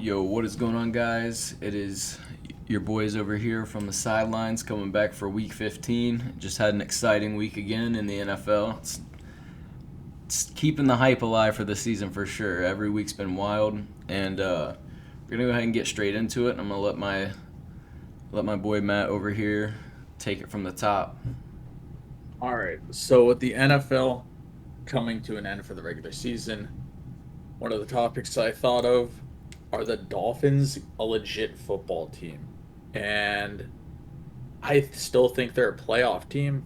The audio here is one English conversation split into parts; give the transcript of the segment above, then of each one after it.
Yo, what is going on, guys? It is your boys over here from the sidelines coming back for week 15. Just had an exciting week again in the NFL. It's keeping the hype alive for the season for sure. Every week's been wild, and we're gonna go ahead and get straight into it. I'm gonna let my boy Matt over here take it from the top. All right. So with the NFL coming to an end for the regular season, one of the topics I thought of are the Dolphins a legit football team? And I still think they're a playoff team,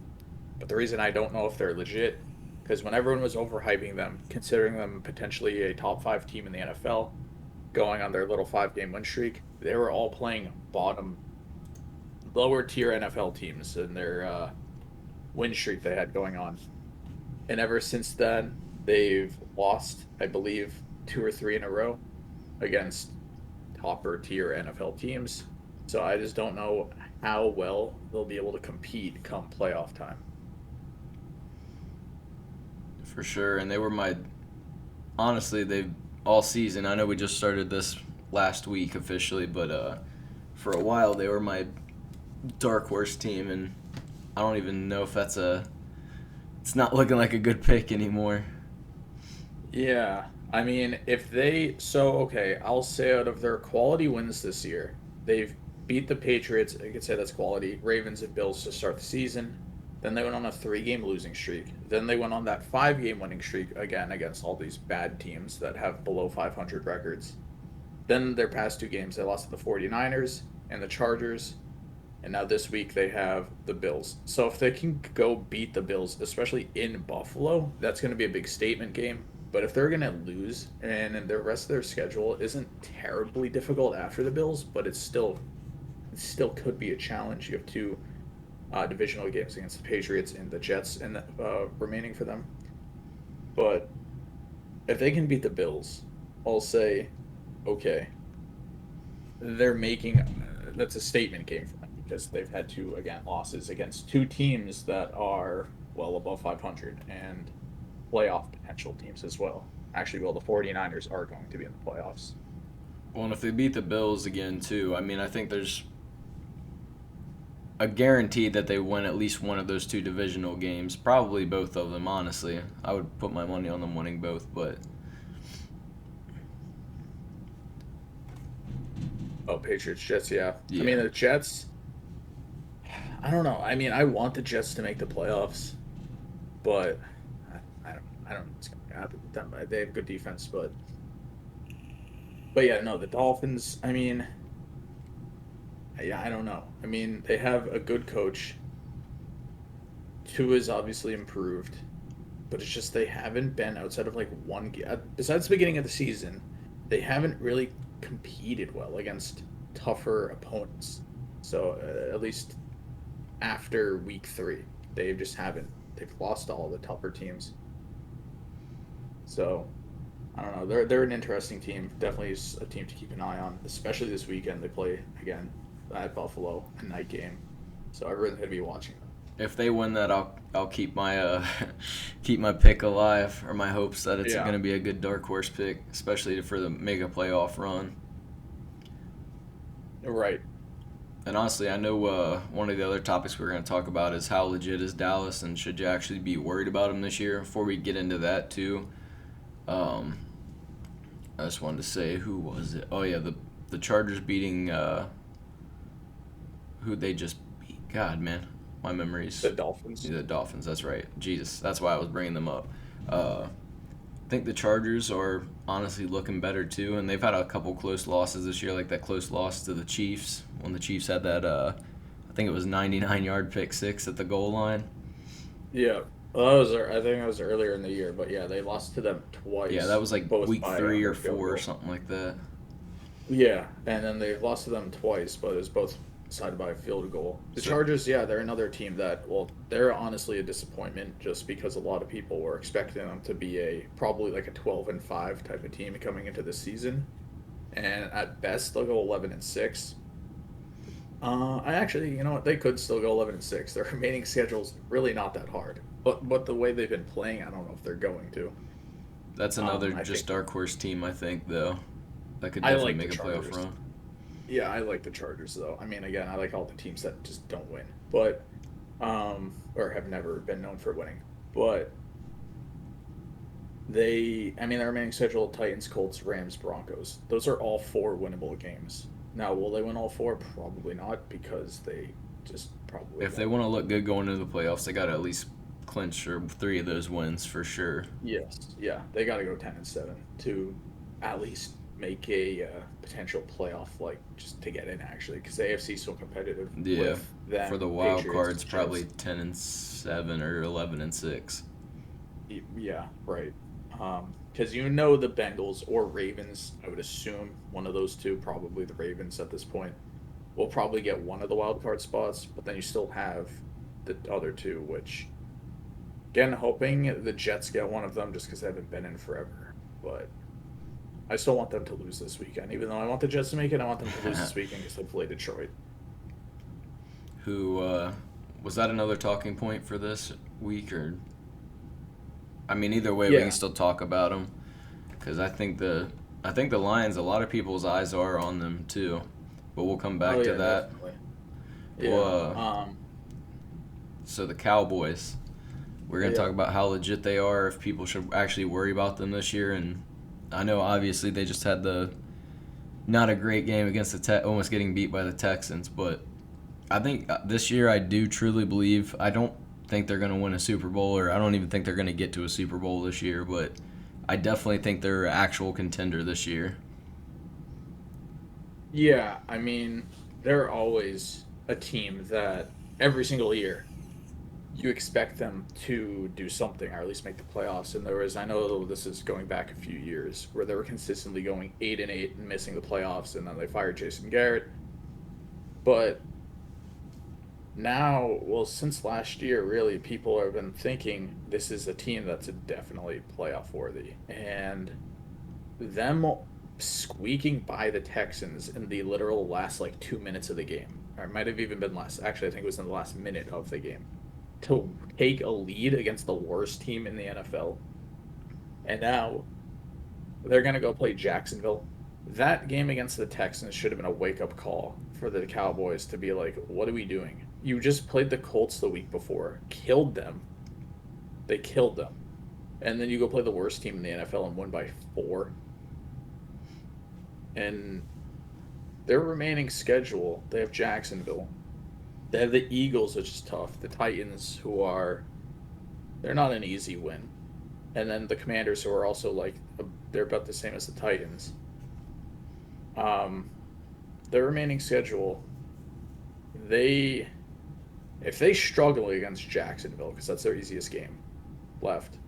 but the reason I don't know if they're legit because when everyone was overhyping them, considering them potentially a top 5 team in the NFL, going on their little 5-game win streak, they were all playing bottom lower tier NFL teams in their win streak they had going on. And ever since then, they've lost, I believe, 2 or 3 in a row against topper tier NFL teams. So I just don't know how well they'll be able to compete come playoff time. For sure, and they were my honestly they all season. I know we just started this last week officially, but for a while they were my dark horse team, and I don't even know if it's not looking like a good pick anymore. Yeah, I mean, if they so okay, I'll say out of their quality wins this year, they've beat the Patriots. I could say that's quality. Ravens and Bills to start the season. Then they went on a 3-game losing streak. Then they went on that 5-game winning streak again against all these bad teams that have below 500 records. Then their past 2 games, they lost to the 49ers and the Chargers. And now this week they have the Bills. So if they can go beat the Bills, especially in Buffalo, that's going to be a big statement game. But if they're going to lose and the rest of their schedule isn't terribly difficult after the Bills, but it still could be a challenge. You have 2 divisional games against the Patriots and the Jets and remaining for them. But if they can beat the Bills, I'll say, okay, they're making that's a statement game for them because they've had 2 losses against 2 teams that are well above 500 and playoff potential teams as well. Actually, well, the 49ers are going to be in the playoffs. Well, and if they beat the Bills again too, I mean, I think there's a guarantee that they win at least one of those 2 divisional games. Probably both of them, honestly. I would put my money on them winning both, but Oh, Patriots, Jets, yeah. I yeah. mean, the Jets, I don't know. I mean, I want the Jets to make the playoffs, but I don't know what's going to happen with them. They have good defense, but yeah, no, the Dolphins. I mean, yeah, I don't know. I mean, they have a good coach. Tua is obviously improved, but it's just they haven't been outside of like besides the beginning of the season, they haven't really competed well against tougher opponents. So at least after week 3, they just haven't. They've lost all the tougher teams. So I don't know. They're an interesting team. Definitely a team to keep an eye on, especially this weekend. They play again at Buffalo, a night game. So everyone's gonna be watching them. If they win that, I'll keep my keep my pick alive, or my hopes that it's going Yeah. to be a good dark horse pick, especially for the mega playoff run. Right. And honestly, I know one of the other topics we're going to talk about is how legit is Dallas, and should you actually be worried about them this year? Before we get into that too, um, I just wanted to say, who was it? Oh yeah, the Chargers beating who they just beat. God, man, my memories. The Dolphins. The Dolphins. That's right. Jesus, that's why I was bringing them up. I think the Chargers are honestly looking better too, and they've had a couple close losses this year, like that close loss to the Chiefs when the Chiefs had that. I think it was 99-yard pick six at the goal line. Yeah. Well, that was I think that was earlier in the year, but yeah, they lost to them Yeah, that twice, was like both week by three or a field four or goal. something like that. Yeah, and then they lost to them twice, but it was both decided by a field goal. The So Chargers, yeah, they're another team that, well, they're honestly a disappointment just because a lot of people were expecting them to be a probably like a 12-5 type of team coming into the season, and at best they'll go 11-6. I actually, you know what, they could still go 11-6. Their remaining schedule's really not that hard, but the way they've been playing, I don't know if they're going to. that's another I just think dark horse team, I think, though. that could I definitely like the make a playoff Chargers. run. Yeah, I like the Chargers though. I mean, again, I like all the teams that just don't win, but or have never been known for winning. But I mean, their remaining schedule: Titans, Colts, Rams, Broncos. Those are all four winnable games. Now, will they win all four? Probably not, because they just probably If they won't. want to look good going into the playoffs, they got to at least clinch or three of those wins for sure. Yes, yeah, they got to go 10-7 to at least make a potential playoff, like just to get in actually, because the AFC is so competitive Yeah, with for them, the wild Patriots, cards, probably Jets. 10-7 or 11-6. Yeah, right. Because you know the Bengals or Ravens, I would assume one of those two, probably the Ravens at this point, will probably get one of the wild card spots, but then you still have the other two, which again, hoping the Jets get one of them just because they haven't been in forever. But I still want them to lose this weekend, even though I want the Jets to make it. I want them to lose this weekend because they play Detroit. Who was that another talking point for this week? Or I mean, either way, we can Yeah, still talk about them because I think the Lions. A lot of people's eyes are on them too, but we'll come oh back to yeah, that. definitely. Well, Yeah. so the Cowboys. We're gonna talk Yeah. about how legit they are. If people should actually worry about them this year, and I know obviously they just had the not a great game against almost getting beat by the Texans, but I think this year I do truly believe I don't think they're going to win a Super Bowl, or I don't even think they're going to get to a Super Bowl this year, but I definitely think they're an actual contender this year. Yeah, I mean, they're always a team that every single year you expect them to do something or at least make the playoffs. And I know this is going back a few years where they were consistently going 8-8 and missing the playoffs, and then they fired Jason Garrett. But now, well, since last year, really, people have been thinking this is a team that's definitely playoff worthy. And them squeaking by the Texans in the literal last like 2 minutes of the game, or it might have even been less. Actually, I think it was in the last minute of the game to take a lead against the worst team in the NFL. And now they're going to go play Jacksonville. That game against the Texans should have been a wake up call for the Cowboys to be like, what are we doing? You just played the Colts the week before, killed them. They killed them. And then you go play the worst team in the NFL and win by 4. And their remaining schedule, they have Jacksonville. They have the Eagles, which is tough. The Titans, they're not an easy win. And then the Commanders, who are also they're about the same as the Titans. Um, their remaining schedule, they, if they struggle against Jacksonville, because that's their easiest game left,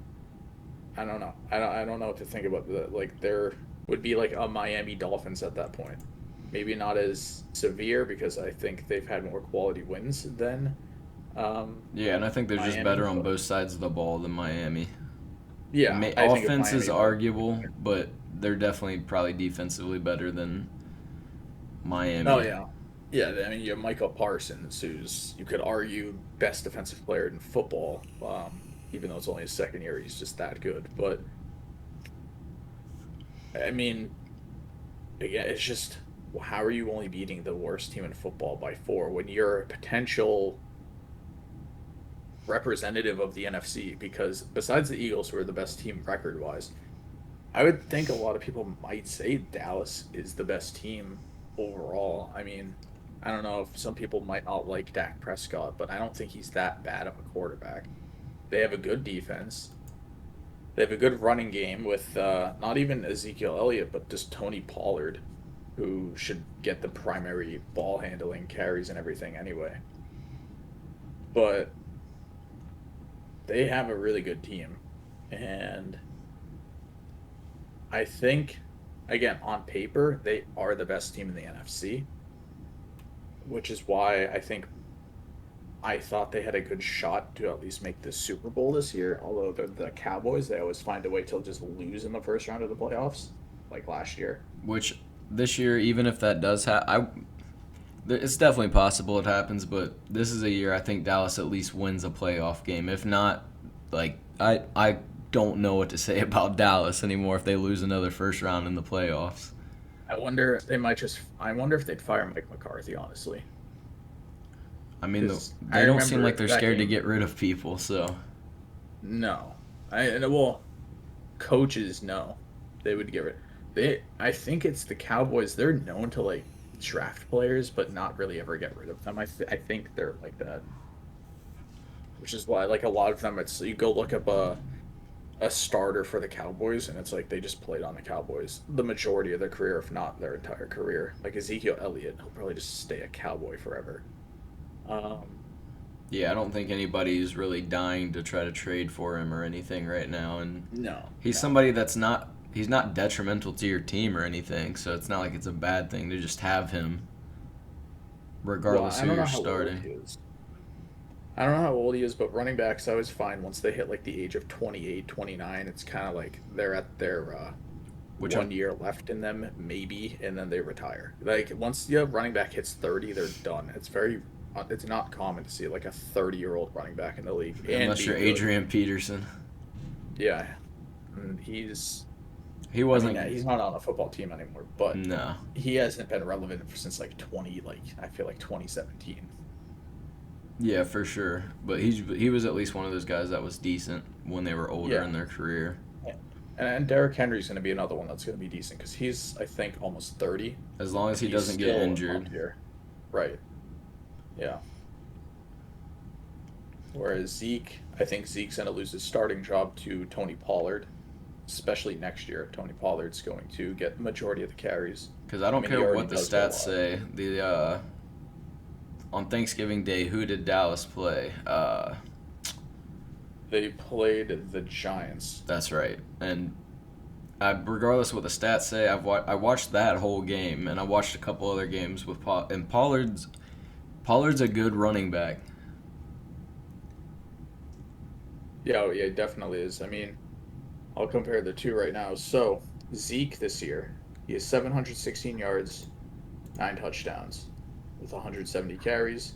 I don't know. I don't know what to think about that. Like, there would be like a Miami Dolphins at that point. Maybe not as severe because I think they've had more quality wins than Yeah, and I think they're just Miami. better on But both sides of the ball than Miami. yeah, I think if Offense is Miami won, arguable, but they're definitely probably defensively better than oh Miami. yeah, yeah. I mean, you have Michael Parsons, who's you could argue best defensive player in football. Even though it's only his second year, he's just that good. But I mean, again, it's just how are you only beating the worst team in football by 4 when you're a potential representative of the NFC? Because besides the Eagles, who are the best team record wise, I would think a lot of people might say Dallas is the best team overall. I mean, I don't know if some people might not like Dak Prescott, but I don't think he's that bad of a quarterback. They have a good defense. They have a good running game with not even Ezekiel Elliott, but just Tony Pollard, who should get the primary ball handling carries and everything anyway. But they have a really good team. And I think, again, on paper, they are the best team in the NFC, which is why I thought they had a good shot to at least make the Super Bowl this year. Although the Cowboys, they always find a way to just lose in the first round of the playoffs, like last year. Which this year, even if that does happen, it's definitely possible it happens. But this is a year I think Dallas at least wins a playoff game. If not, like I don't know what to say about Dallas anymore if they lose another first round in the playoffs. I wonder if they'd fire Mike McCarthy, honestly. I mean, Because I they don't seem like remember they're that scared to game. get rid of people. So No. Well, coaches, no. They would get rid. I think it's the Cowboys. They're known to like draft players, but not really ever get rid of them. I think they're like that, which is why like a lot of them. It's you go look up a starter for the Cowboys, and it's like they just played on the Cowboys the majority of their career, if not their entire career. Like Ezekiel Elliott, he'll probably just stay a Cowboy forever. Um, yeah, I don't think anybody's really dying to try to trade for him or anything right now. And no, he's no. somebody that's not. He's not detrimental to your team or anything, so it's not like it's a bad thing to just have him, Well, regardless I who don't know you're how old starting. he is. I don't know how old he is, but running backs I always find once they hit like the age of 28, 29, it's kind of like they're at their Which I'm 1 year left in them, maybe, and then they retire. Like once the running back hits 30, they're done. It's not common to see like a 30-year-old running back in the league and unless be you're good. Adrian Peterson, Yeah, and he's. he I mean, wasn't. he's not on a football team anymore, but No. he hasn't been relevant since like 20, like I feel like 2017. Yeah, for sure. But he was at least one of those guys that was decent when they were older Yeah. in their career. And Derrick Henry's going to be another one that's going to be decent because he's, I think, almost 30, As long as and he he's doesn't get still up injured. here. Right. Yeah. Whereas Zeke, I think Zeke's going to lose his starting job to Tony Pollard, especially next year. Tony Pollard's going to get the majority of the carries. Because I I don't mean, he care already what the does get a stats lot. say. On Thanksgiving Day, who did Dallas play? They played the Giants. That's right. And regardless of what the stats say, I watched that whole game, and I watched a couple other games with and Pollard's a good running back. Yeah, oh, yeah, it definitely is. I mean, I'll compare the two right now. So, Zeke this year, he has 716 yards, 9 touchdowns with 170 carries.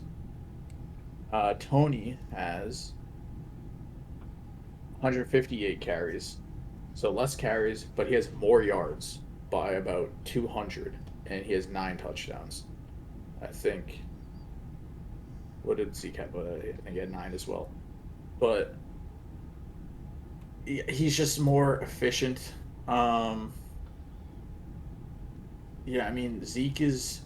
Tony has 158 carries, so less carries, but he has more yards by about 200, and he has 9 touchdowns. I think. What did Zeke have? I think he had 9 as well. But he's just more efficient. Um, Yeah, I mean Zeke is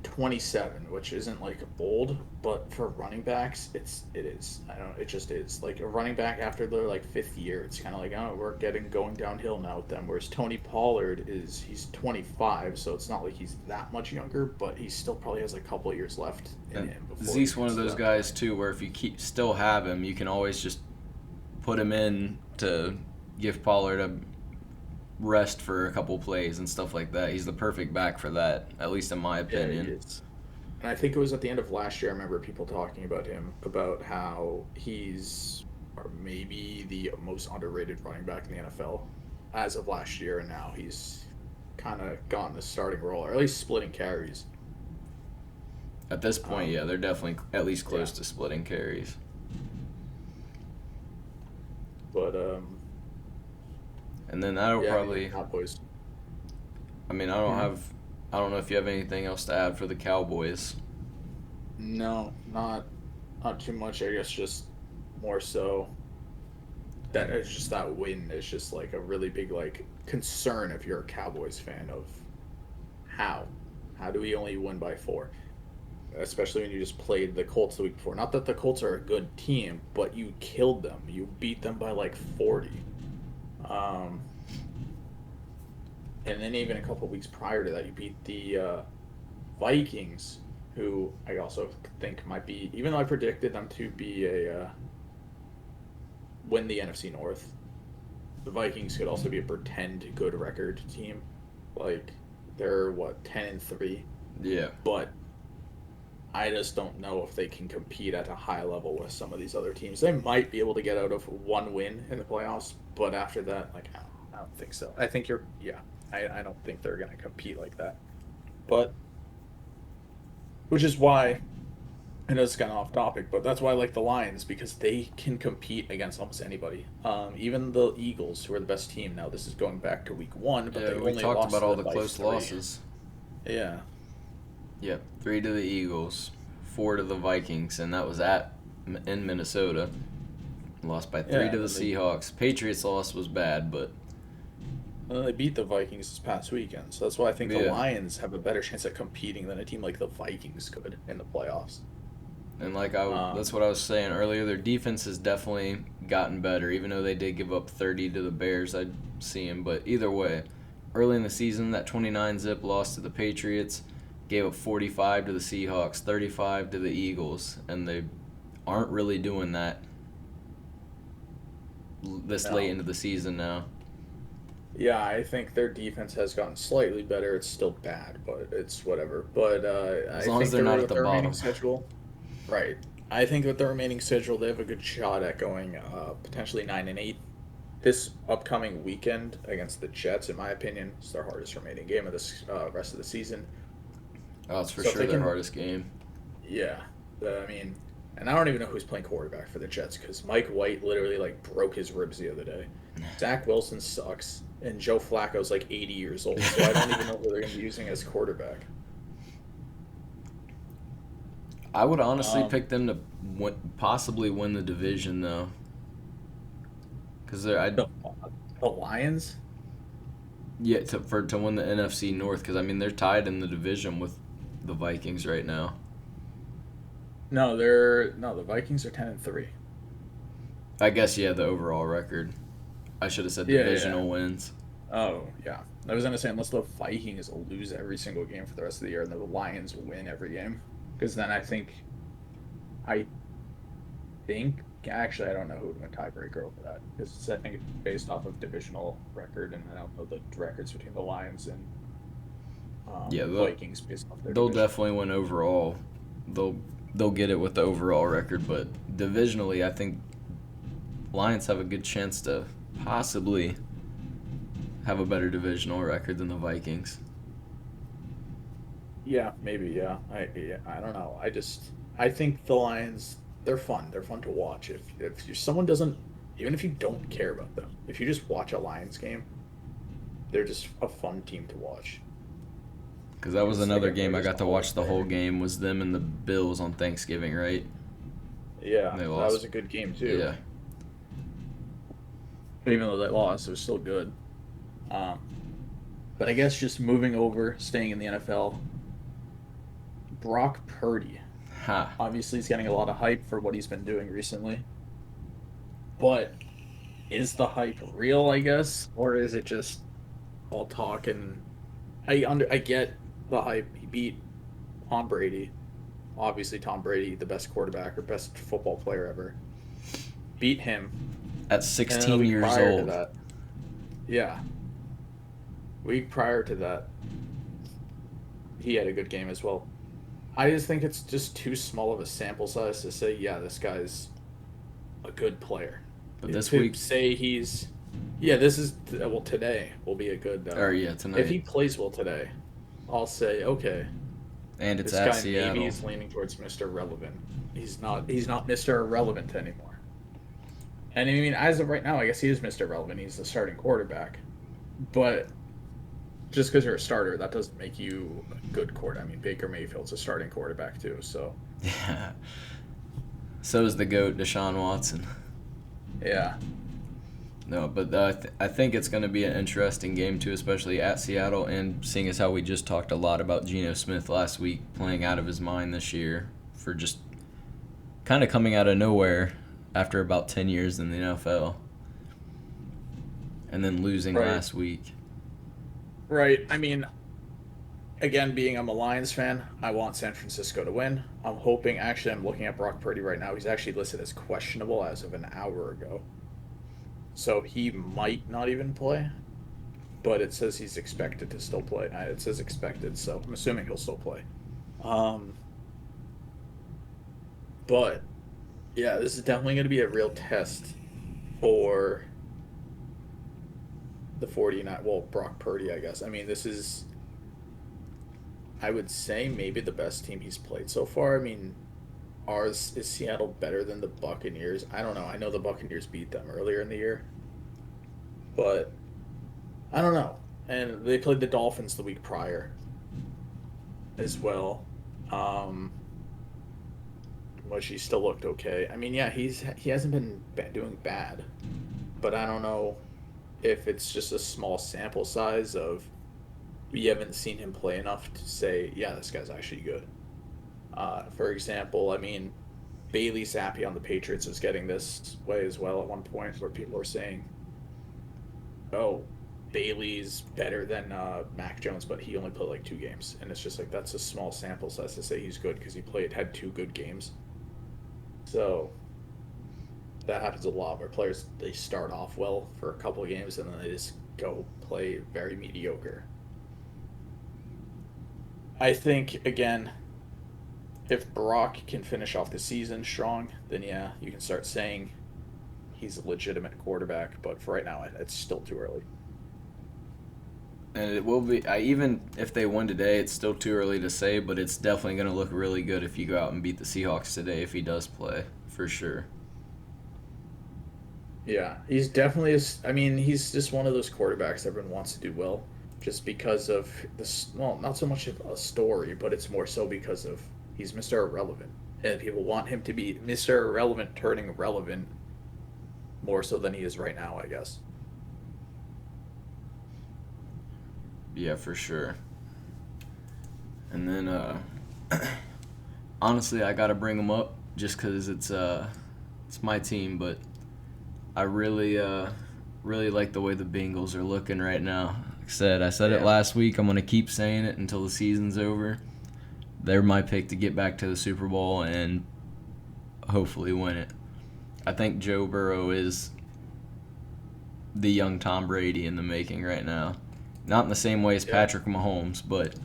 27, which isn't like old, but for running backs, it is. I don't. It just is. Like a running back after their like fifth year, it's kind of like oh, we're getting going downhill now with them. Whereas Tony Pollard he's 25, so it's not like he's that much younger, but he still probably has a couple of years left in And him before he Zeke's one gets of to those that guys point. too, where if you still have him, you can always just put him in to give Pollard a rest for a couple plays and stuff like that. He's the perfect back for that, at least in my Yeah, he opinion. is. And I think it was at the end of last year. I remember people talking about him about how he's or maybe the most underrated running back in the NFL as of last year, and now he's kind of gotten the starting role, or at least splitting carries. At this point, Um, yeah, they're definitely at least yeah, close to splitting carries. but And then that'll yeah, I mean the probably. Cowboys. I mean, Mhm. I don't know if you have anything else to add for the Cowboys. No, not too much. I guess just more so that it's just that win is just like a really big like concern if you're a Cowboys fan of how how do we only win by 4, especially when you just played the Colts the week before. Not that the Colts are a good team, but you killed them. You beat them by like 40. Um, and then even a couple weeks prior to that, you beat the Vikings, who I also think might be, even though I predicted them to be a win the NFC North, the Vikings could also be a pretend good record team. Like they're what 10-3, Yeah. but I just don't know if they can compete at a high level with some of these other teams. They might be able to get out of one win in the playoffs, but after that, like I don't think so. I think yeah. I don't think they're going to compete like that. But which is why I know it's kind of off topic, but that's why I like the Lions because they can compete against almost anybody. Even the Eagles, who are the best team now. This is going back to week 1, but Yeah, they we only talked lost about to all them the by close 3. losses. Yeah. Yep, 3 to the Eagles, 4 to the Vikings, and that was in Minnesota. Lost by 3 Yeah, to and the then Seahawks. Patriots loss was bad, but they beat the Vikings this past weekend. So that's why I think the yeah. Lions have a better chance at competing than a team like the Vikings could in the playoffs. And that's Um, what I was saying earlier. Their defense has definitely gotten better, even though they did give up 30 to the Bears. I see them, but either way, early in the season, that 29-zip loss to the Patriots gave up 45 to the Seahawks, 35 to the Eagles, and they aren't really doing that this late no. into the season now. Yeah, I think their defense has gotten slightly better. It's still bad, but it's whatever. But As I long as think they're not at with the the remaining bottom. schedule, right. I think with the remaining schedule, they have a good shot at going potentially 9-8 this upcoming weekend against the Jets. In my opinion, is their hardest remaining game of this rest of the season. Oh, it's for So if sure they their can, hardest game. yeah, I mean, and I don't even know who's playing quarterback for the Jets because Mike White literally like broke his ribs the other day. Zach Wilson sucks, and Joe Flacco's like 80 years old, so I don't even know who they're going to be using as quarterback. I would honestly Um, pick them to possibly win the division, though. Because I the, the Lions? Yeah, to win the NFC North, because I mean they're tied in the division with the Vikings right now. No, the Vikings are 10-3. I guess yeah, the overall record. I should have said Yeah, yeah. divisional wins. Oh, yeah. I was gonna say unless the Vikings lose every single game for the rest of the year, and the Lions win every game, because then I think actually I don't know who would win tiebreaker over that because I think it's based off of divisional record, and I don't know the records between the Lions and Yeah, Vikings based off their they'll division. definitely win overall. They'll they'll get it with the overall record, but divisionally, I think Lions have a good chance to possibly have a better divisional record than the Vikings. Yeah, maybe. Yeah, I don't know. I think the Lions they're fun. They're fun to watch. If someone doesn't even if you don't care about them, if you just watch a Lions game, they're just a fun team to watch. Because that was Because another again, they're game I just got to always watch the whole there. game was them and the Bills on Thanksgiving, right? Yeah, They that lost. was a good game too. Yeah. Even though they lost, it was still good. Um, but I guess just moving over, staying in the NFL, Brock Purdy. Ha. Obviously, he's getting a lot of hype for what he's been doing recently. But is the hype real, I guess, or is it just all talk? And I get the hype. He beat Tom Brady. Obviously, Tom Brady, the best quarterback or best football player ever, beat him. At And then the 16 week years prior to old. that, yeah, week prior to that, he had a good game as well. I just think it's just too small of a sample size to say, yeah, this guy's a good player. But this To week, say he's, yeah, this is, well, today will be a good, or yeah, if tonight. he plays well today, I'll say, okay, And it's this at guy maybe Seattle. is leaning towards Mr. Relevant. He's not Mr. Irrelevant anymore. And I mean, as of right now, I guess he is Mr. Relevant. He's the starting quarterback. But just because you're a starter, that doesn't make you a good quarterback. I mean, Baker Mayfield's a starting quarterback too, so Yeah. So is the GOAT, Deshaun Watson. yeah. No, but I think it's going to be an interesting game, too, especially at Seattle. And seeing as how we just talked a lot about Geno Smith last week playing out of his mind this year for just kind of coming out of nowhere after about 10 years in the NFL and then losing Right. last week. Right. I mean, again, being I'm a Lions fan, I want San Francisco to win. I'm hoping, actually, I'm looking at Brock Purdy right now. He's actually listed as questionable as of an hour ago. So he might not even play, but it says he's expected to still play. It says expected, so I'm assuming he'll still play. Um, but yeah, this is definitely going to be a real test for the 49. Well, Brock Purdy, I guess. I mean, this is, I would say, maybe the best team he's played so far. I mean, ours is Seattle better than the Buccaneers? I don't know. I know the Buccaneers beat them earlier in the year, but I don't know. And they played the Dolphins the week prior. as well. Um, which he still looked okay. I mean, yeah, he hasn't been doing bad, but I don't know if it's just a small sample size of we haven't seen him play enough to say, yeah, this guy's actually good. For example, I mean, Bailey Zappi on the Patriots is getting this way as well at one point, where people are saying, "Oh, Bailey's better than Mac Jones, but he only played like 2 games," and it's just like that's a small sample size to say he's good because he had 2 good games. So that happens a lot where players they start off well for a couple of games and then they just go play very mediocre. I think again, if Brock can finish off the season strong, then yeah, you can start saying he's a legitimate quarterback. But for right now, it's still too early. And it will be. Even if they win today, it's still too early to say. But it's definitely going to look really good if you go out and beat the Seahawks today. If he does play, for sure. Yeah, he's definitely. I mean, he's just one of those quarterbacks everyone wants to do well, just because of this. Well, not so much of a story, but it's more so because of he's Mr. Irrelevant, and people want him to be Mr. Irrelevant, turning relevant more so than he is right now, I guess. Yeah, for sure. And then, honestly, I got to bring him up just because it's my team, but I really like the way the Bengals are looking right now. Like I said it Yeah. last week. I'm gonna keep saying it until the season's over. They're my pick to get back to the Super Bowl and hopefully win it. I think Joe Burrow is the young Tom Brady in the making right now. Not in the same way as Yeah. Patrick Mahomes, but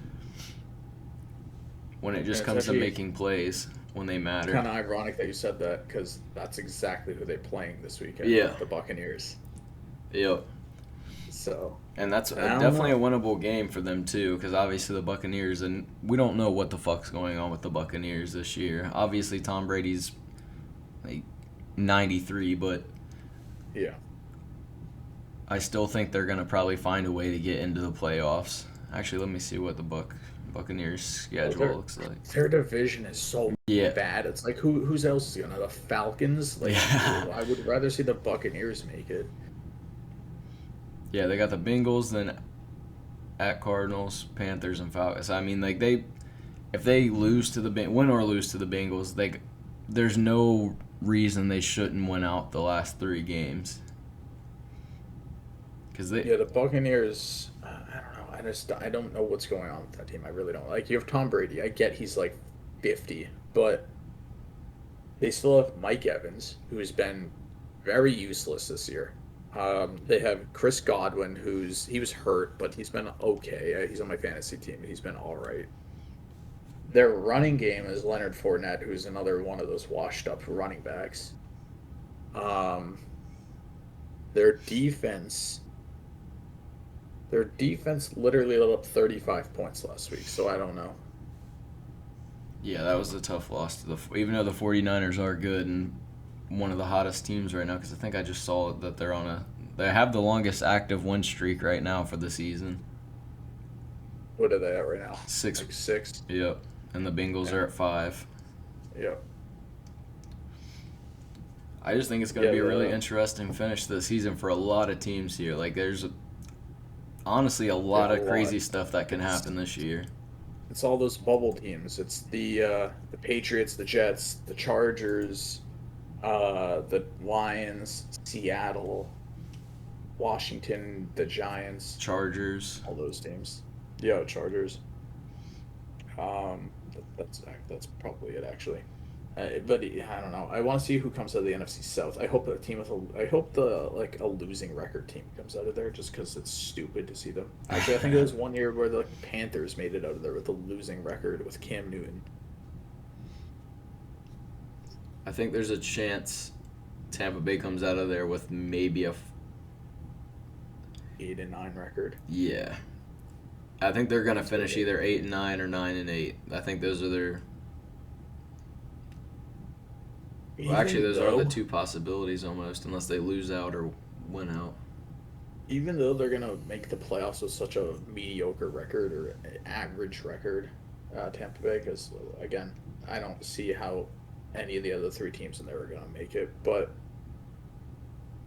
when it And just it's comes to actually making plays when they matter. kind of ironic that you said that because that's exactly who they're playing this weekend, Yeah. the Buccaneers. Yep. So And that's I don't definitely a know. winnable game for them too, because obviously the Buccaneers, and we don't know what the fuck's going on with the Buccaneers this year. Obviously Tom Brady's like 93, but Yeah. I still think they're gonna probably find a way to get into the playoffs. Actually, let me see what the Buccaneers Oh, schedule looks like. their division is so Yeah, bad. It's like who's else is gonna the Falcons? Like yeah, I would rather see the Buccaneers make it. yeah. They got the Bengals, then at Cardinals, Panthers, and Falcons. I mean, like if they lose to win or lose to the Bengals, there's no reason they shouldn't win out the last 3 games. Because they, Yeah, the Buccaneers. I don't know. I don't know what's going on with that team. I really don't. Like you have Tom Brady. I get he's like 50, but they still have Mike Evans, who's been very useless this year. They have Chris Godwin, he was hurt, but he's been okay. He's on my fantasy team, and he's been all right. Their running game is Leonard Fournette, who's another one of those washed up running backs. Um, their defense, their defense literally let up 35 points last week. So I don't know. yeah, that was a tough loss to even though the 49ers are good and one of the hottest teams right now. Because I think I just saw that they have the longest active win streak right now for the season. What are they at right now? 6. Like 6. Yep. And the Bengals Yeah. are at 5. Yep. I just think it's going to Yeah. be a really interesting finish to the season for a lot of teams here. Like, there's honestly a lot There's of a crazy lot. stuff that can It's happen this year. it's all those bubble teams. It's the Patriots, the Jets, the Chargers, the Lions, Seattle, Washington, the Giants, Chargers. all those teams. Yeah, Chargers. That's probably it actually. But I don't know. I want to see who comes out of the NFC South. I hope I hope the like a losing record team comes out of there, just because it's stupid to see them. Actually, I think there was one year where the Panthers made it out of there with a losing record with Cam Newton. I think there's a chance Tampa Bay comes out of there with maybe 8-9 record. yeah. I think they're gonna That's finish really either 8-9 or 9-8. I think those are their. Well, actually, Even those are the though 2 possibilities almost, unless they lose out or win out. even though they're gonna make the playoffs with such a mediocre record or an average record, Tampa Bay, because again, I don't see how any of the other three teams in there are going to make it. But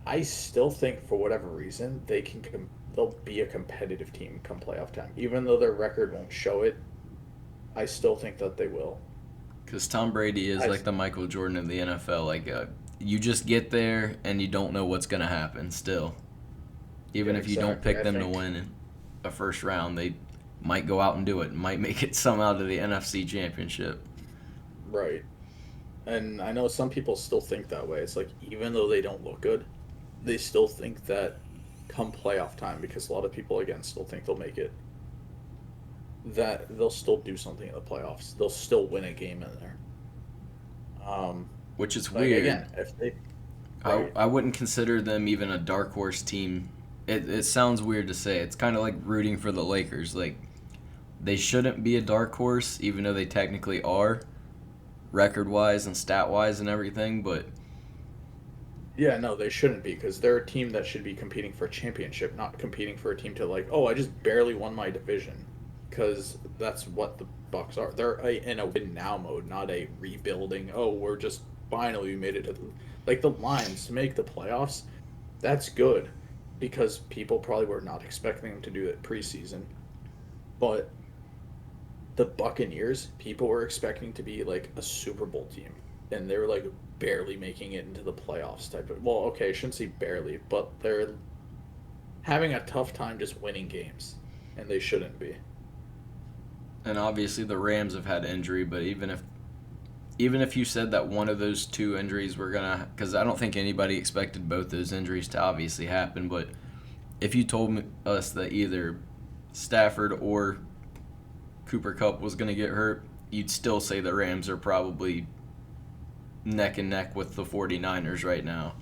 I still think for whatever reason they'll be a competitive team come playoff time, even though their record won't show it. I still think that they will. Because Tom Brady is I, like the Michael Jordan of the NFL. You just get there and you don't know what's going to happen still. yeah, Even if you don't exactly. pick I them to think win a first round, they might go out and do it. Might make it somehow to the NFC Championship. right. And I know some people still think that way. It's like even though they don't look good, they still think that come playoff time, because a lot of people again still think they'll make it, that they'll still do something in the playoffs. They'll still win a game in there. Um, Which is like weird. again, if they I, right, I wouldn't consider them even a dark horse team. It sounds weird to say. It's kind of like rooting for the Lakers. Like, they shouldn't be a dark horse, even though they technically are, record wise and stat wise and everything. But yeah, no, they shouldn't be, because they're a team that should be competing for a championship, not competing for a team to like, oh, I just barely won my division, because that's what the Bucks are. They're in a win now mode, not a rebuilding. Oh, we're just finally we made it to like the Lions to make the playoffs. That's good, because people probably were not expecting them to do it preseason, but the Buccaneers, people were expecting to be like a Super Bowl team, and they were like barely making it into the playoffs type of. Well, okay, I shouldn't say barely, but they're having a tough time just winning games, and they shouldn't be. and obviously the Rams have had injury. But even if you said that one of those two injuries were gonna, because I don't think anybody expected both those injuries to obviously happen. But if you told us that either Stafford or Cooper Kupp was gonna get hurt, you'd still say the Rams are probably neck and neck with the 49ers right now.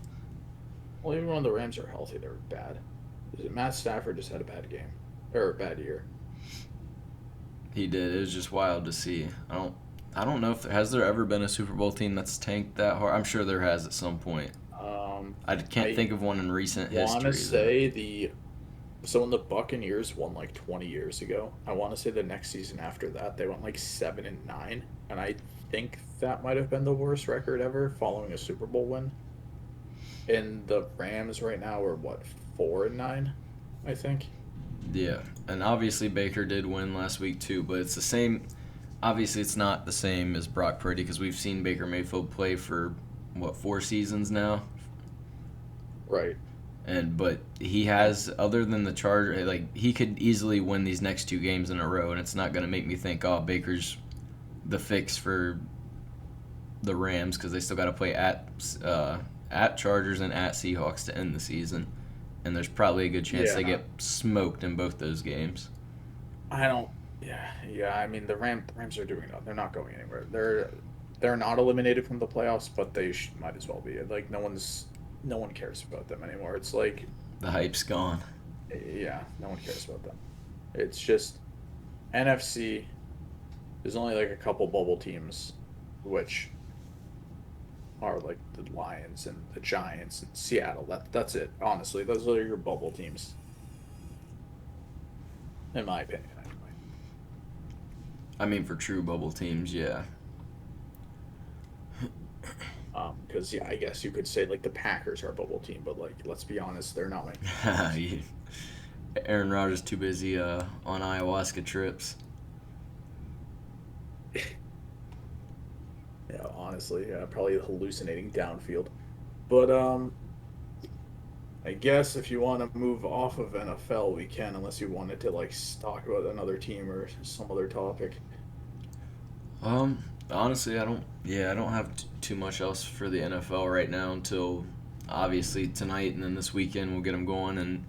Well, even when the Rams are healthy, they're bad. Matt Stafford just had a bad game or a bad year. He did. It was just wild to see. I don't know if has there ever been a Super Bowl team that's tanked that hard. I'm sure there has at some point. I can't I think of one in recent want to history though. say the so when the Buccaneers won like 20 years ago, I want to say the next season after that they went like 7-9, and I think that might have been the worst record ever following a Super Bowl win. And the Rams right now are what, 4-9, I think. Yeah, and obviously Baker did win last week too, but it's the same. Obviously, it's not the same as Brock Purdy because we've seen Baker Mayfield play for what 4 seasons now, Right. but he has other than the Charger, like he could easily win these next 2 games in a row, and it's not going to make me think, oh, Baker's the fix for the Rams because they still got to play at Chargers and at Seahawks to end the season, and there's probably a good chance they Yeah. get smoked in both those games. I don't. Yeah, yeah. I mean, the Rams are doing it. They're not going anywhere. They're not eliminated from the playoffs, but might as well be. Like no one cares about them anymore. It's like, The hype's gone. yeah, no one cares about them. It's just NFC. There's only like a couple bubble teams, which are like the Lions and the Giants and Seattle. That's it. Honestly, those are your bubble teams, in my opinion. Anyway. I mean, for true bubble teams, yeah. Because yeah, I guess you could say like the Packers are a bubble team, but like let's be honest, they're not making the playoffs. Aaron Rodgers too busy on ayahuasca trips. Yeah, honestly, yeah, probably hallucinating downfield. But I guess if you want to move off of NFL, we can, unless you wanted to like talk about another team or some other topic. Honestly, I don't. Yeah, I don't have too much else for the NFL right now until obviously tonight and then this weekend we'll get them going. And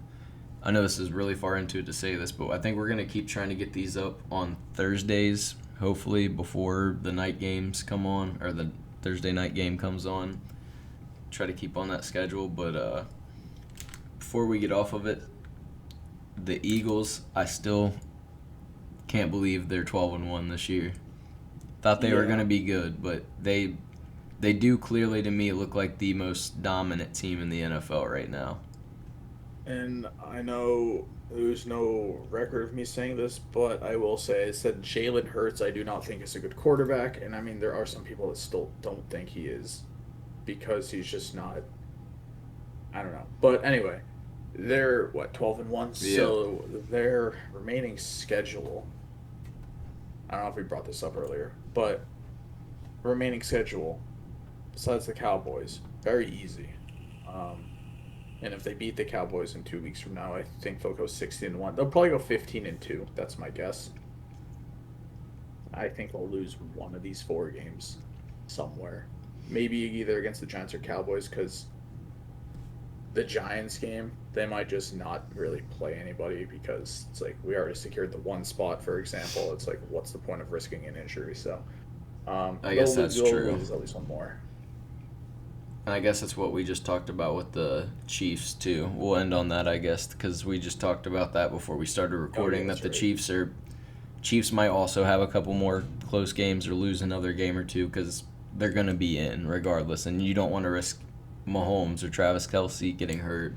I know this is really far into it to say this, but I think we're gonna keep trying to get these up on Thursdays, hopefully before the night games come on or the Thursday night game comes on. Try to keep on that schedule, but before we get off of it, the Eagles, I still can't believe they're 12-1 this year. Thought they were going Yeah, to be good, but they do clearly to me look like the most dominant team in the NFL right now. and I know. there's no record of me saying this, but I will say I said Jalen Hurts. I do not think is a good quarterback, and I mean there are some people that still don't think he is because he's just not. I don't know, but anyway, they're what 12-1, Yeah. so their remaining schedule. I don't know if we brought this up earlier, but remaining schedule besides the Cowboys, very easy. Um, and if they beat the Cowboys in 2 weeks from now, I think they'll go 16-1. They'll probably go 15-2. That's my guess. I think they'll lose one of these four games somewhere. Maybe either against the Giants or Cowboys, because the Giants game, they might just not really play anybody because it's like we already secured the one spot, for example. It's like, what's the point of risking an injury? So I guess that's they'll true. lose at least one more. And I guess that's what we just talked about with the Chiefs too. We'll end on that, I guess, because we just talked about that before we started Oh yeah, recording. That that's the right. Chiefs might also have a couple more close games or lose another game or two because they're gonna be in regardless, and you don't want to risk Mahomes or Travis Kelce getting hurt,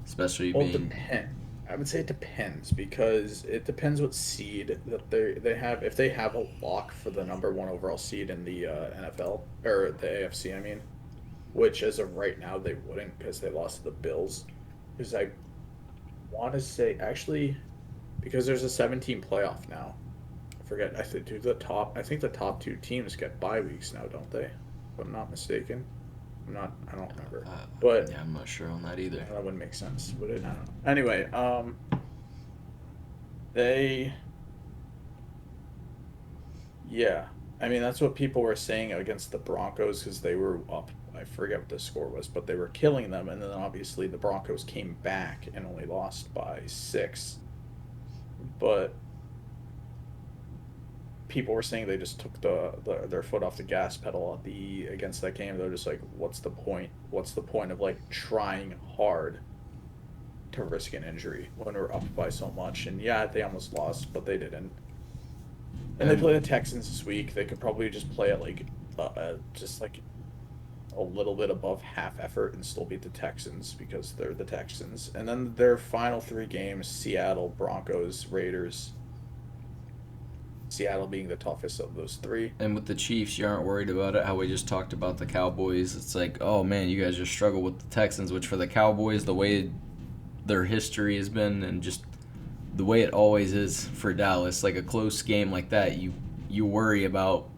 especially Well, it being. depends. I would say it depends because it depends what seed that they have. If they have a lock for the number one overall seed in the NFL or the AFC, I mean, which as of right now they wouldn't because they lost to the Bills. Because I want to say actually because there's a 17 playoff now. I forget. I think do the top. I think the top two teams get bye weeks now, don't they? If I'm not mistaken. I'm not. I don't remember. Uh, But yeah, I'm not sure on that either. that wouldn't make sense, would it? I don't know. Anyway, they, yeah. I mean, that's what people were saying against the Broncos because they were up. I forget what the score was, but they were killing them, and then obviously the Broncos came back and only lost by 6. But people were saying they just took their foot off the gas pedal at the against that game. They're just like, what's the point? What's the point of like trying hard to risk an injury when we're up by so much? And yeah, they almost lost, but they didn't. And they And play the Texans this week. They could probably just play it like just like a little bit above half effort and still beat the Texans because they're the Texans. And then their final 3 games: Seattle, Broncos, Raiders. Seattle being the toughest of those three. and with the Chiefs, you aren't worried about it. How we just talked about the Cowboys. It's like, oh man, you guys just struggle with the Texans, which for the Cowboys, the way their history has been, and just the way it always is for Dallas, like a close game like that, you worry about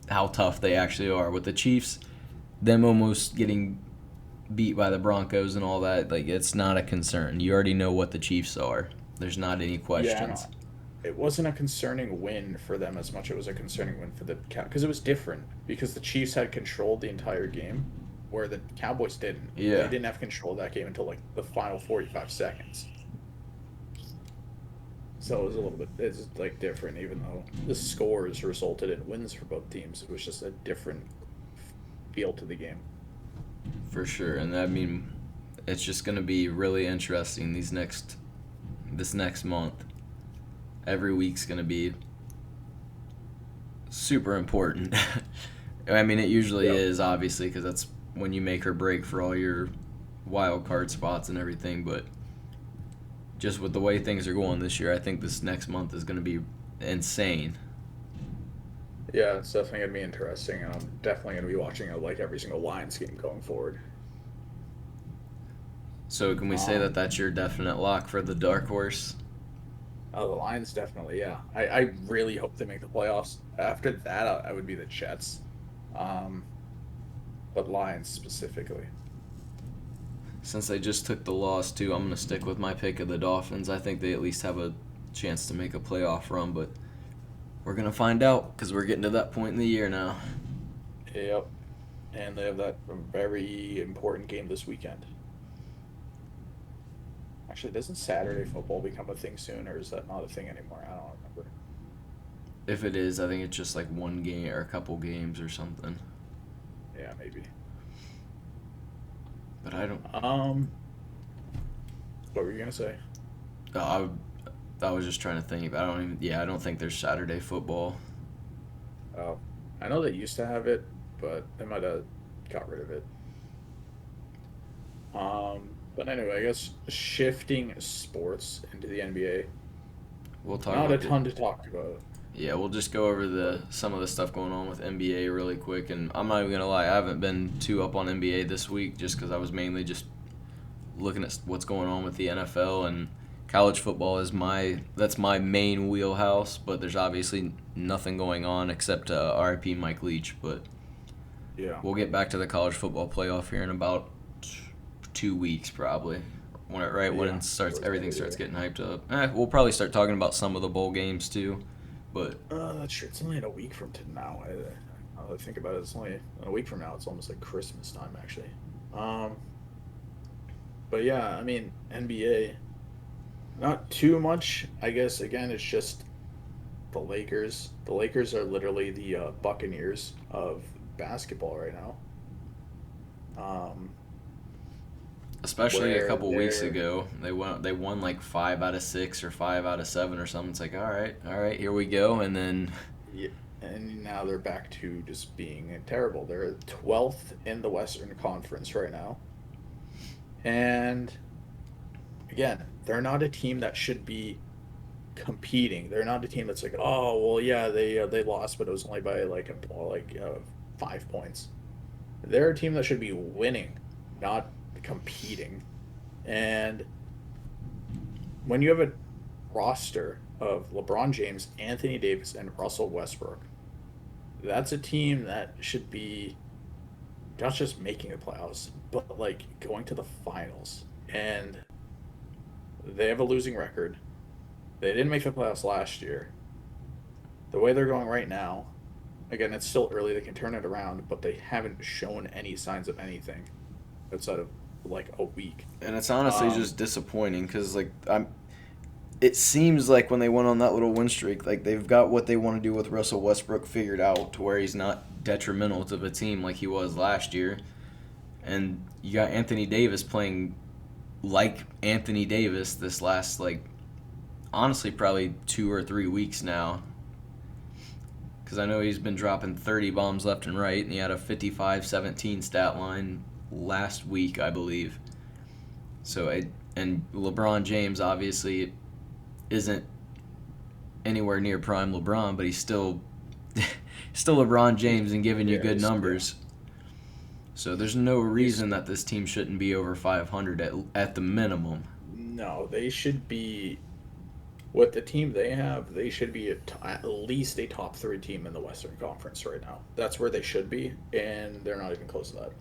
how tough they actually are. With the Chiefs, them almost getting beat by the Broncos and all that, like it's not a concern. You already know what the Chiefs are. There's not any Yeah, I questions. know. It wasn't a concerning win for them as much as it was a concerning win for the Cow because it was different because the Chiefs had controlled the entire game where the Cowboys didn't. They Yeah, didn't have control of that game until like the final 45 seconds. So it was a little bit it's like different even though the scores resulted in wins for both teams. It was just a different feel to the game. for sure. And I mean, it's just gonna be really interesting this next month. Every week's gonna be super important. I mean, it usually Yep. is, obviously, because that's when you make or break for all your wild card spots and everything. But just with the way things are going this year, I think this next month is going to be insane. Yeah, it's definitely gonna be interesting, and I'm definitely gonna be watching like every single Lions game going forward. So can we say that Um, that's your definite lock for the dark horse? Oh, the Lions definitely, yeah. I really hope they make the playoffs. After that, I would be the Jets. Um, but Lions specifically. Since they just took the loss too, I'm going to stick with my pick of the Dolphins. I think they at least have a chance to make a playoff run, but we're going to find out because we're getting to that point in the year now. Yep. And they have that very important game this weekend. Actually, doesn't Saturday football become a thing soon, or is that not a thing anymore? I don't remember. If it is, I think it's just like one game or a couple games or something. Yeah, maybe. But I don't. Um, what were you gonna say? I, I was just trying to think. I don't even. Yeah, I don't think there's Saturday football. Oh, I know they used to have it, but they might have got rid of it. But anyway, I guess shifting sports into the NBA. We'll talk Not a about the ton to talk about, Yeah, we'll just go over the but some of the stuff going on with NBA really quick. And I'm not even gonna lie, I haven't been too up on NBA this week just because I was mainly just looking at what's going on with the NFL, and college football is that's my main wheelhouse. But there's obviously nothing going on except RIP Mike Leach. But yeah, we'll get back to the college football playoff here in about 2 weeks probably. When yeah, it starts, towards the end everything of the starts year. getting hyped up. We'll probably start talking about some of the bowl games too, but That's true. It's only in a week from to now. Now that I think about it, it's only in a week from now. It's almost like Christmas time, actually. Um, but yeah, I mean, NBA, not too much. I guess again, it's just the Lakers. The Lakers are literally the Buccaneers of basketball right now. Um, especially a where couple weeks they're ago, they won like 5 out of 6 or 5 out of 7 or something. It's like, all right, here we go, and then Yeah, and now they're back to just being terrible. They're 12th in the Western Conference right now. And again, they're not a team that should be competing. They're not a team that's like, oh, well, yeah, they lost, but it was only by like 5 points. They're a team that should be winning, not competing. And when you have a roster of LeBron James, Anthony Davis, and Russell Westbrook, that's a team that should be not just making the playoffs, but like going to the finals. And they have a losing record. They didn't make the playoffs last year. The way they're going right now, again, it's still early. They can turn it around, but they haven't shown any signs of anything outside of like a week. and it's honestly Um, just disappointing because like I'm. It seems like when they went on that little win streak, like they've got what they want to do with Russell Westbrook figured out to where he's not detrimental to the team like he was last year, and you got Anthony Davis playing like Anthony Davis this last like honestly probably 2 or 3 weeks now. Because I know he's been dropping 30 bombs left and right, and he had a 55-17 stat line last week, I believe. And LeBron James obviously isn't anywhere near prime LeBron, but he's still still LeBron James and giving you yeah, good yeah. numbers. So there's no He's reason that this team shouldn't be over 500 at the minimum. no, they should be with the team they have. They should be at least a top three team in the Western Conference right now. That's where they should be, and they're not even close to that.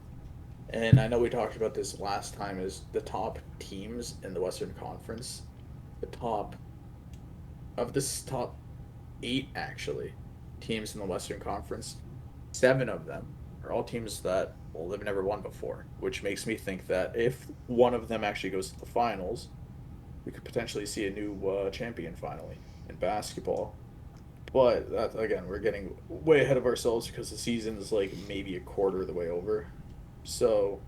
And I know we talked about this last time. Is the top teams in the Western Conference, the top of this top eight actually teams in the Western Conference, seven of them are all teams that well they've never won before, which makes me think that if one of them actually goes to the finals, we could potentially see a new champion finally in basketball. But that, again, we're getting way ahead of ourselves because the season is like maybe a quarter of the way over. So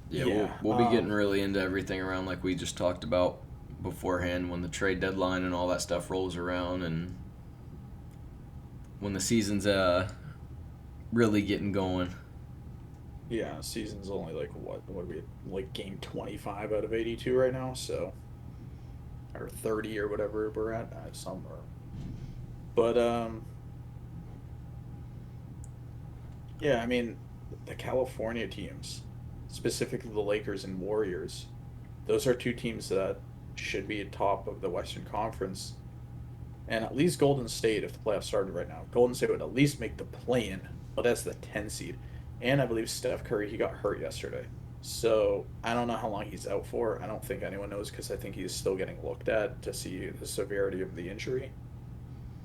Yeah, we'll yeah, we'll be getting really into everything around like we just talked about beforehand when the trade deadline and all that stuff rolls around and when the season's really getting going. yeah, season's only like what are we like game 25 out of 82 right now, so or 30 or whatever we're at somewhere. But yeah, I mean the California teams, specifically the Lakers and Warriors, those are two teams that should be top of the Western Conference. And at least Golden State, if the playoffs started right now, Golden State would at least make the play-in, but that's the 10 seed. And I believe Steph Curry, he got hurt yesterday. So I don't know how long he's out for. I don't think anyone knows because I think he's still getting looked at to see the severity of the injury.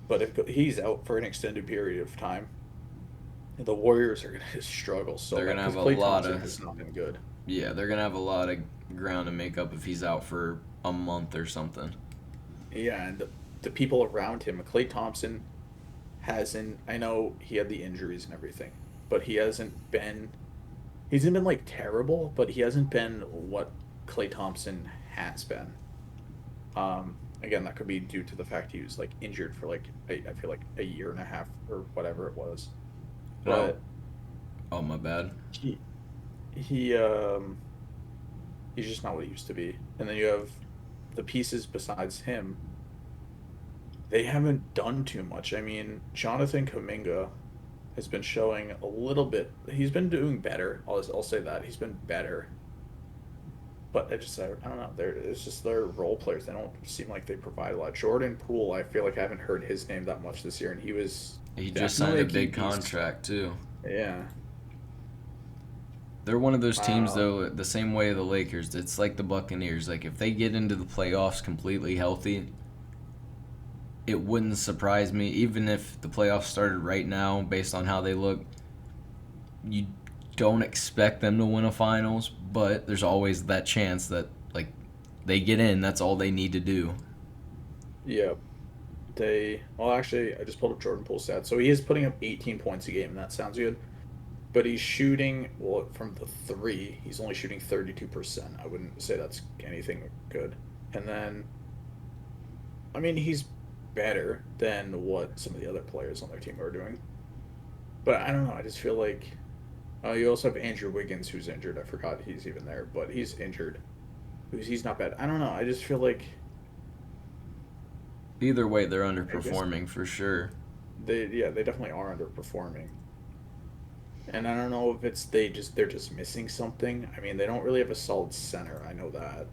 But if he's out for an extended period of time, the Warriors are going to struggle so They're bad gonna because have a Klay lot Thompson of has not been good. they're gonna have a lot of ground to make up if he's out for a month or something. Yeah, and the people around him, Klay Thompson hasn't. I know he had the injuries and everything, but he hasn't been. He hasn't been like terrible, but he hasn't been what Klay Thompson has been. Again, that could be due to the fact he was like injured for like I feel like a year and a half or whatever it was. Oh, But oh my bad. he he um He's just not what he used to be. And then you have the pieces besides him. They haven't done too much. I mean, Jonathan Kuminga has been showing a little bit. He's been doing better. I'll say that he's been better. But I don't know. It's just their role players. They don't seem like they provide a lot. Jordan Poole, I feel like I haven't heard his name that much this year, and he was He just signed definitely a a key big piece. contract too. Yeah. They're one of those teams Um, though, the same way the Lakers. It's like the Buccaneers. Like if they get into the playoffs completely healthy, it wouldn't surprise me even if the playoffs started right now based on how they look. You don't expect them to win a finals, but there's always that chance that like they get in, that's all they need to do. yeah. Well, actually, I just pulled up Jordan Poole's stats. So he is putting up 18 points a game, and that sounds good. But he's shooting, well, from the three, he's only shooting 32%. I wouldn't say that's anything good. And then, I mean, he's better than what some of the other players on their team are doing. But I don't know. I just feel like you also have Andrew Wiggins, who's injured. I forgot he's even there, but he's injured. He's not bad. I don't know. I just feel like Either way, they're I guess underperforming for sure. they definitely are underperforming. And I don't know if they're just missing something. I mean, they don't really have a solid center. I know that.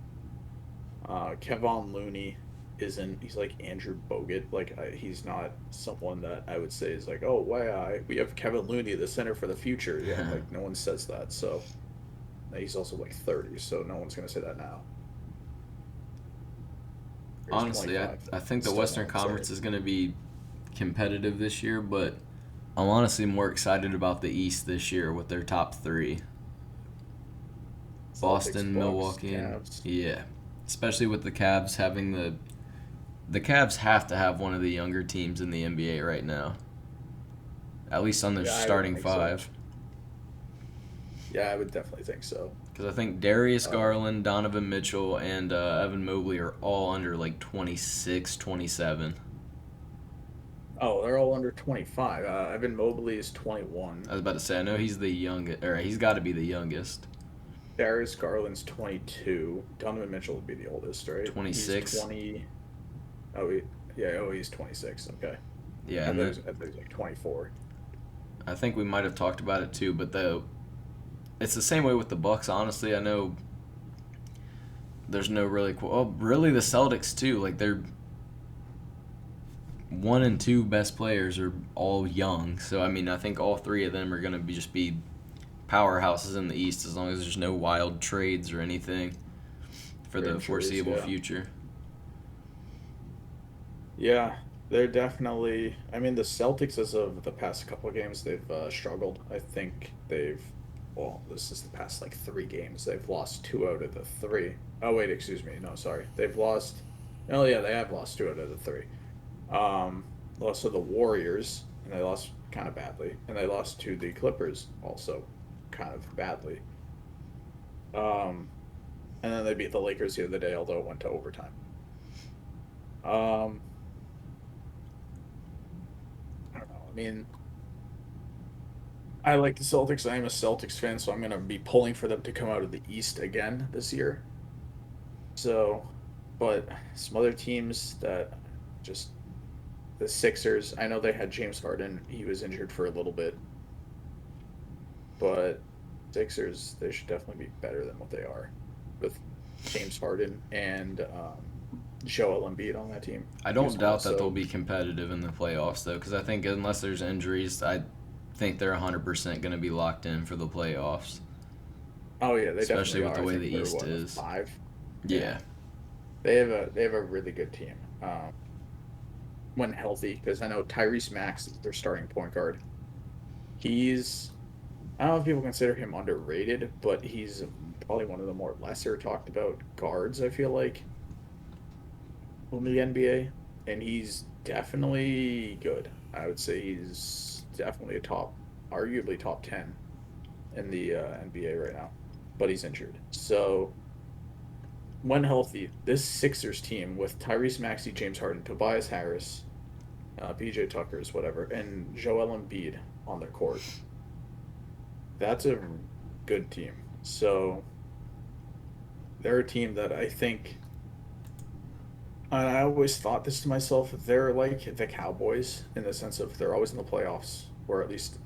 Kevon Looney isn't. He's like Andrew Bogut. Like he's not someone that I would say is like, oh, why we have Kevin Looney, the center for the future. Yeah, like no one says that. So he's also like 30, so no one's gonna say that now. Or he's Honestly, 25. I think the Still no Western one say it. Conference is going to be competitive this year, but I'm honestly more excited about the East this year with their top three: Celtics, Boston, Bucks, Milwaukee, and Cavs. yeah, especially with the Cavs having the Cavs have to have one of the younger teams in the NBA right now, at least on their Yeah, I would starting think so. five. Yeah, I would definitely think so. Because I think Darius Um, Garland, Donovan Mitchell, and Evan Mobley are all under like 26, 27. oh, they're all under 25. Evan Mobley is 21. I was about to say, I know he's the youngest, or he's got to be the youngest. Darius Garland's 22. Donovan Mitchell would be the oldest, right? He's 26. 20. Oh, yeah. Oh, he's 26. Okay. Yeah, and then I thought he was like 24. I think we might have talked about it too, but it's the same way with the Bucks. Honestly, I know there's no really really the Celtics too. Like their one and two best players are all young, so I mean I think all three of them are gonna be powerhouses in the East as long as there's no wild trades or anything for Or the injuries, foreseeable yeah. future. Yeah, they're definitely. I mean, the Celtics, as of the past couple of games, they've struggled. I think well, this is the past like three games. They've lost two out of the three. Oh, wait, excuse me. No, sorry. They've lost. Oh, yeah, they have lost two out of the three. Um, Lost to the Warriors, and they lost kind of badly. And they lost to the Clippers, also kind of badly. Um, and then they beat the Lakers the other day, although it went to overtime. Um, I don't know. I mean, I like the Celtics. I am a Celtics fan, so I'm going to be pulling for them to come out of the East again this year. So, but some other teams that just the Sixers, I know they had James Harden. He was injured for a little bit, but Sixers, they should definitely be better than what they are with James Harden and Joel Embiid on that team. I He was don't doubt that they'll also, be competitive in the playoffs though, because I think unless there's injuries, I think they're 100% going to be locked in for the playoffs, oh yeah, they especially definitely with are. the I way think the they're East what, a is. five? Yeah, Yeah, they have a really good team. When healthy, because I know Tyrese Max is their starting point guard. He's I don't know if people consider him underrated, but he's probably one of the more lesser talked about guards, I feel like, in the NBA. And he's definitely good. I would say he's definitely arguably top 10 in the NBA right now, but he's injured. So, when healthy, this Sixers team with Tyrese Maxey, James Harden, Tobias Harris, PJ Tucker's, whatever, and Joel Embiid on their court, that's a good team. So, they're a team that I think. I always thought this to myself. They're like the Cowboys in the sense of they're always in the playoffs, or at least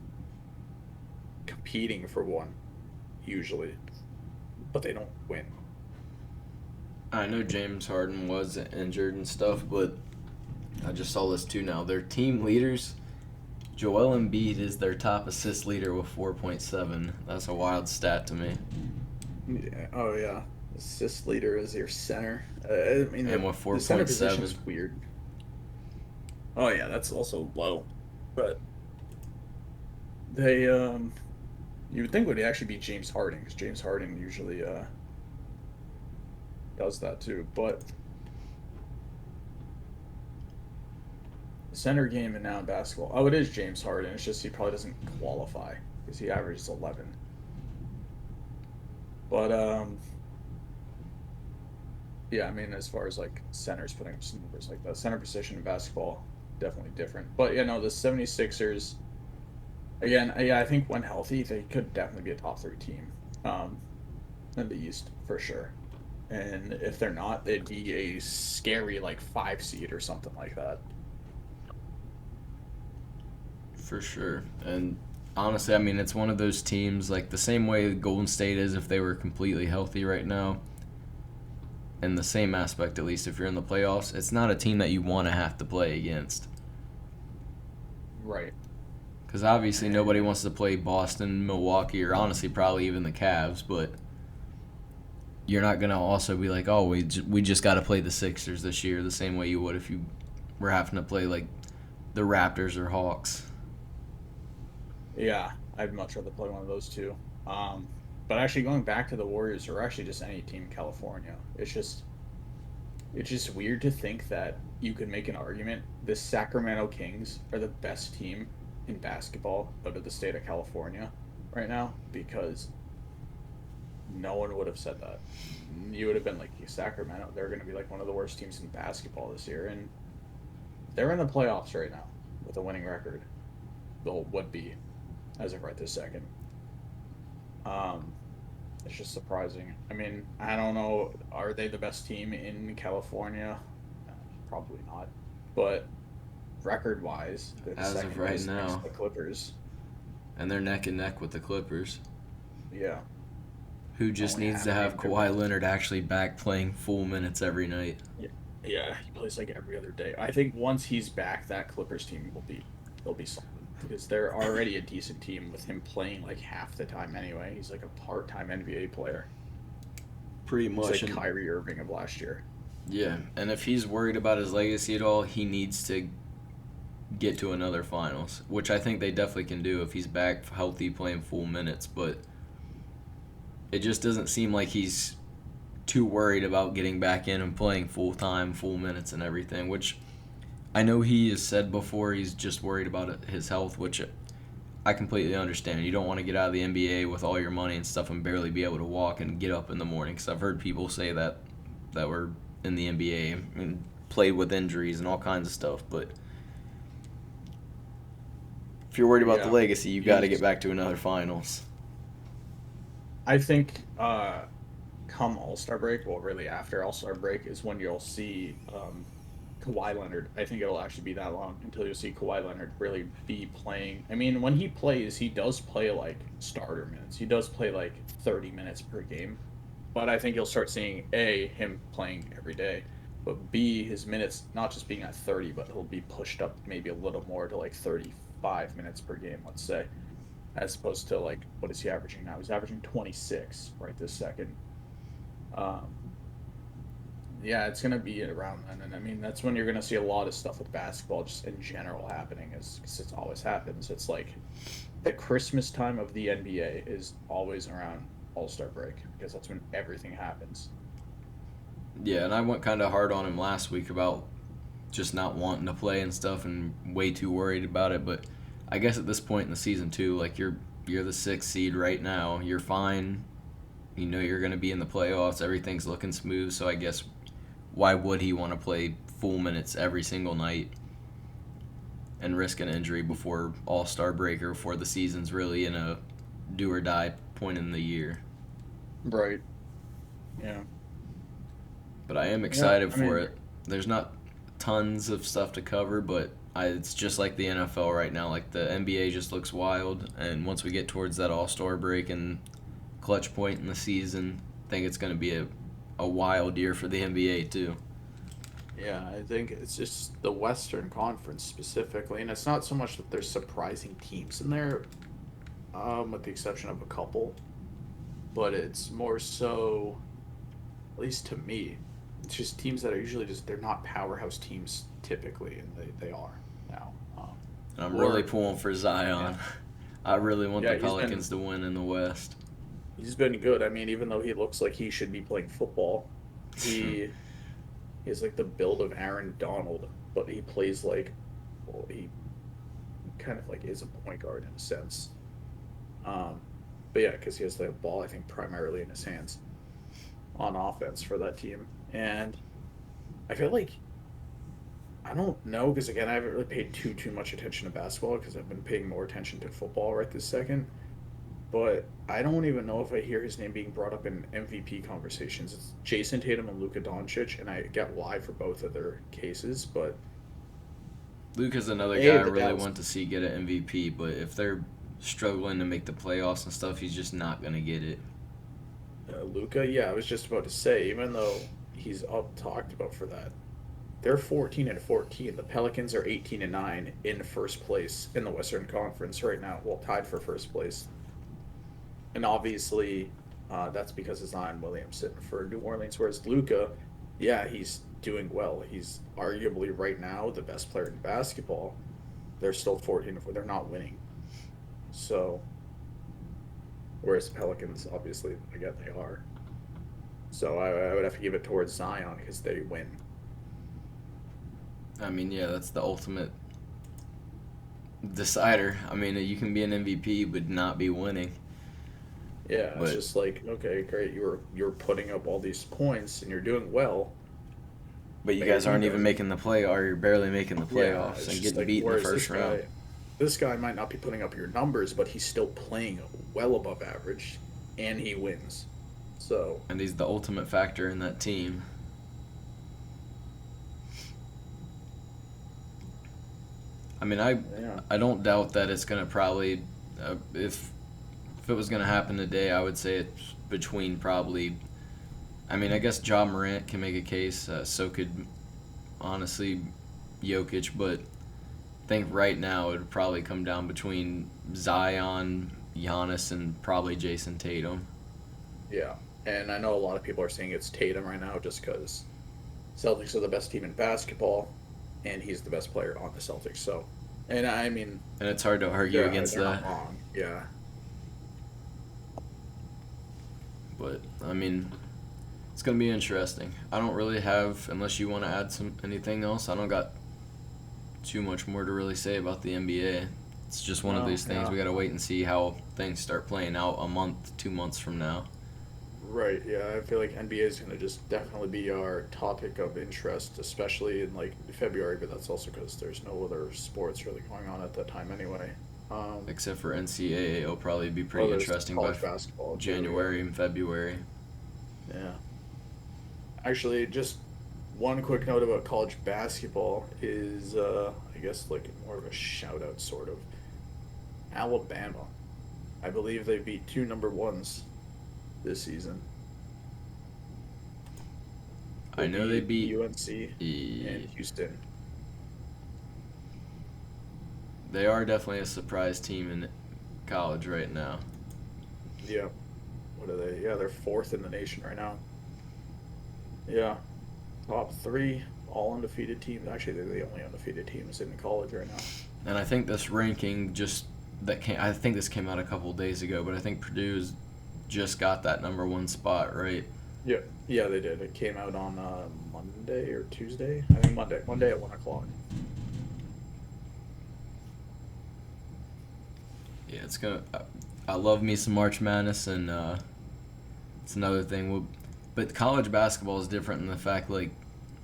competing for one, usually, but they don't win. I know James Harden was injured and stuff, but I just saw this too now. Their team leaders, Joel Embiid is their top assist leader with 4.7. That's a wild stat to me. Yeah. Oh yeah, assist leader is your center. I mean And with the center position is 4.7. weird. Oh yeah, that's also low, but they you would think would actually be James Harden because James Harden usually does that too. But the center game and now in basketball, oh, it is James Harden. It's just he probably doesn't qualify because he averages 11. But yeah, I mean, as far as like centers putting up some numbers like that, center position in basketball definitely different. But you know, the 76ers again, yeah, I think when healthy, they could definitely be a top three team um, in the East for sure. And if they're not, they'd be a scary like 5 seed or something like that. For sure. And honestly, I mean, it's one of those teams, like the same way Golden State is if they were completely healthy right now. In the same aspect, at least, if you're in the playoffs, it's not a team that you want to have to play against. Right. Because obviously nobody And wants to play Boston, Milwaukee, or honestly probably even the Cavs, but you're not going to also be like, oh, we just got to play the Sixers this year the same way you would if you were having to play like the Raptors or Hawks. yeah, I'd much rather play one of those two. But actually going back to the Warriors or actually just any team in California, it's just weird to think that you could make an argument the Sacramento Kings are the best team in basketball out of the state of California right now because no one would have said that. You would have been like, Sacramento, they're going to be like one of the worst teams in basketball this year. And they're in the playoffs right now with a winning record. They'll would be as of right this second. Um, it's just surprising. I mean, I don't know. Are they the best team in California? Probably not. But record wise, they're the As of second right best next to now. the Clippers. And they're neck and neck with the Clippers, Yeah, who just only needs half to a have game Kawhi difference. Leonard actually back playing full minutes every night. Yeah, yeah, he plays like every other day. I think once he's back, that Clippers team will be solid because they're already a decent team with him playing like half the time anyway. He's like a part-time NBA player. Pretty He's much. like And Kyrie Irving of last year. yeah, and if he's worried about his legacy at all, he needs to get to another finals, which I think they definitely can do if he's back healthy playing full minutes, but it just doesn't seem like he's too worried about getting back in and playing full time, full minutes and everything, which I know he has said before he's just worried about his health, which I completely understand. You don't want to get out of the NBA with all your money and stuff and barely be able to walk and get up in the morning, because I've heard people say that were in the NBA and played with injuries and all kinds of stuff, but if you're worried about the Yeah, legacy, you got to get he's. back to another finals. I think come All Star break, well, really after All Star break is when you'll see Kawhi Leonard. I think it'll actually be that long until you'll see Kawhi Leonard really be playing. I mean, when he plays, he does play like starter minutes. He does play like 30 minutes per game. But I think you'll start seeing A, him playing every day, but B, his minutes not just being at 30, but he'll be pushed up maybe a little more to like 35 minutes per game, let's say, as opposed to like, what is he averaging now? He's averaging 26 right this second. Um, yeah, it's gonna be around then, and I mean that's when you're gonna see a lot of stuff with basketball just in general happening, is because it always happens. It's like the Christmas time of the NBA is always around All Star break because that's when everything happens. Yeah, and I went kind of hard on him last week about just not wanting to play and stuff and way too worried about it, but I guess at this point in the season too, like you're the sixth seed right now. You're fine. You know you're going to be in the playoffs. Everything's looking smooth, so I guess why would he want to play full minutes every single night and risk an injury before All-Star break or before the season's really in a do or die point in the year? Right. Yeah. But I am Yeah, excited I for mean, it. There's not tons of stuff to cover, but it's just like the NFL right now. Like the NBA just looks wild, and once we get towards that All-Star break and clutch point in the season, I think it's going to be a wild year for the NBA too. yeah, I think it's just the Western Conference specifically, and it's not so much that there's surprising teams in there, with the exception of a couple, but it's more so, at least to me, it's just teams that are usually just they're not powerhouse teams typically, and they are now. And I'm really Or pulling for Zion. yeah, I really want yeah, the Pelicans to win in the West. he's been good. I mean, even though he looks like he should be playing football, he he has like the build of Aaron Donald, but he plays like, well, he kind of like is a point guard in a sense. Um, but yeah, because he has the ball, I think, primarily in his hands on offense for that team. And I feel like I don't know because again, I haven't really paid too much attention to basketball because I've been paying more attention to football right this second. But I don't even know if I hear his name being brought up in MVP conversations. It's Jason Tatum and Luka Doncic, and I get why for both of their cases, but Luka's another guy A, I the really Dallas want to see get an MVP, but if they're struggling to make the playoffs and stuff, he's just not going to get it. Luca, yeah, I was just about to say, even though he's up talked about for that, they're 14-14. The Pelicans are 18-9 in first place in the Western Conference right now, well, tied for first place. And obviously, that's because of Zion Williamson for New Orleans. Whereas Luca, yeah, he's doing well. He's arguably right now the best player in basketball. They're still 14-4. They're not winning. So, whereas the Pelicans, obviously, again, they are. So I would have to give it towards Zion because they win. I mean, yeah, that's the ultimate decider. I mean, you can be an MVP but not be winning. Yeah, it's But just like, okay, great, you're putting up all these points and you're doing well. you guys Maybe, aren't but even making the play, or you're barely making the yeah, playoffs it's and just getting like beat in the whereas first round. this guy might not be putting up your numbers, but he's still playing well above average, and he wins. So And he's the ultimate factor in that team. I mean, yeah, I don't doubt that it's gonna probably if it was gonna happen today, I would say it's between probably. I mean, I guess Ja Morant can make a case. So could honestly Jokic, but I think right now it would probably come down between Zion, Giannis, and probably Jason Tatum. yeah, and I know a lot of people are saying it's Tatum right now just because Celtics are the best team in basketball, and he's the best player on the Celtics. So, and I mean, And it's hard to argue against they're not that. wrong. Yeah, But I mean, it's gonna be interesting. I don't really have, unless you want to add some anything else. I don't got too much more to really say about the NBA. It's just one of no, these things. yeah. We gotta wait and see how things start playing out a month, 2 months from now. Right, yeah, I feel like NBA is going to just definitely be our topic of interest, especially in like February, but that's also because there's no other sports really going on at that time anyway. Um, Except for NCAA, it'll probably be oh, pretty there's interesting by college basketball too, January and February. yeah. Yeah. Actually, just one quick note about college basketball is, I guess, like more of a shout out, sort of. Alabama. I believe they beat two number ones this season. They I know they beat beat. UNC and Houston. They are definitely a surprise team in college right now. Yeah. What are they? Yeah, they're fourth in the nation right now. Yeah. Top three, all undefeated teams. Actually, they're the only undefeated teams in college right now. And I think this ranking I think this came out a couple days ago, but I think Purdue's just got that number one spot, right? Yeah. Yeah, they did. It came out on Monday or Tuesday. I think Monday. Monday at 1 o'clock. Yeah, it's gonna. I love me some March Madness, and it's another thing. But college basketball is different in the fact, like,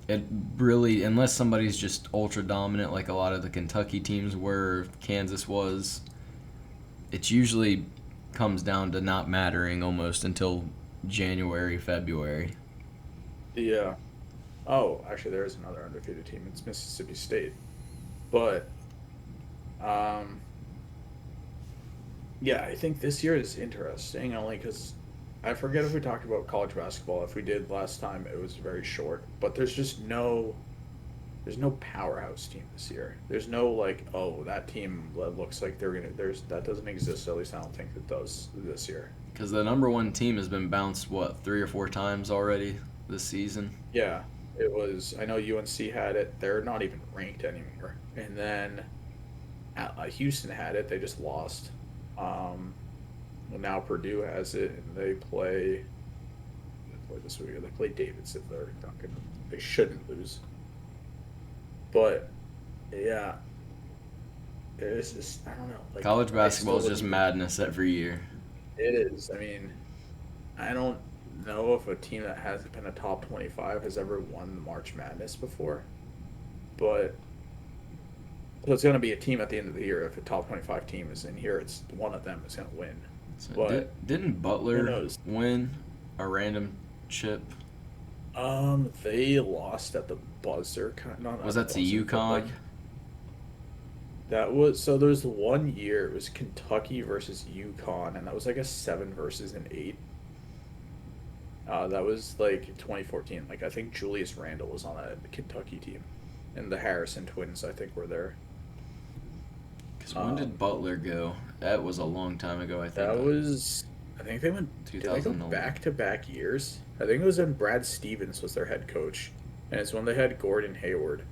it really, unless somebody's just ultra dominant, like a lot of the Kentucky teams were, Kansas was, it usually comes down to not mattering almost until January, February. Yeah. Oh, actually, there is another undefeated team. It's Mississippi State. But um, yeah, I think this year is interesting only because I forget if we talked about college basketball. If we did last time, it was very short. But there's no powerhouse team this year. There's no like, oh, that team looks like they're gonna. There's that doesn't exist. At least I don't think it does this year. Because the number one team has been bounced, what, 3 or 4 times already this season? Yeah, it was. I know UNC had it. They're not even ranked anymore. And then Houston had it. They just lost. Well, now Purdue has it, and they play this week. They play Davidson. They're not gonna. They shouldn't lose. But yeah, it's just I don't know. Like College I basketball still is just wouldn't. madness every year. It is. I mean, I don't know if a team that hasn't been a top 25 has ever won March Madness before, but so it's going to be a team at the end of the year. If a top 25 team is in here, it's one of them is going to win. So But didn't who Butler knows? win a random chip? They lost at the buzzer, not Was at that the to buzzer, but like UConn? that was so. There was the one year it was Kentucky versus UConn, and that was like a 7 versus an 8. That was like 2014. Like I think Julius Randle was on that Kentucky team, and the Harrison twins I think were there. Because when did Um, Butler go? That was a long time ago, I think. that was I think they went. Did they go 2011. back to back years? I think it was when Brad Stevens was their head coach, and it's when they had Gordon Hayward.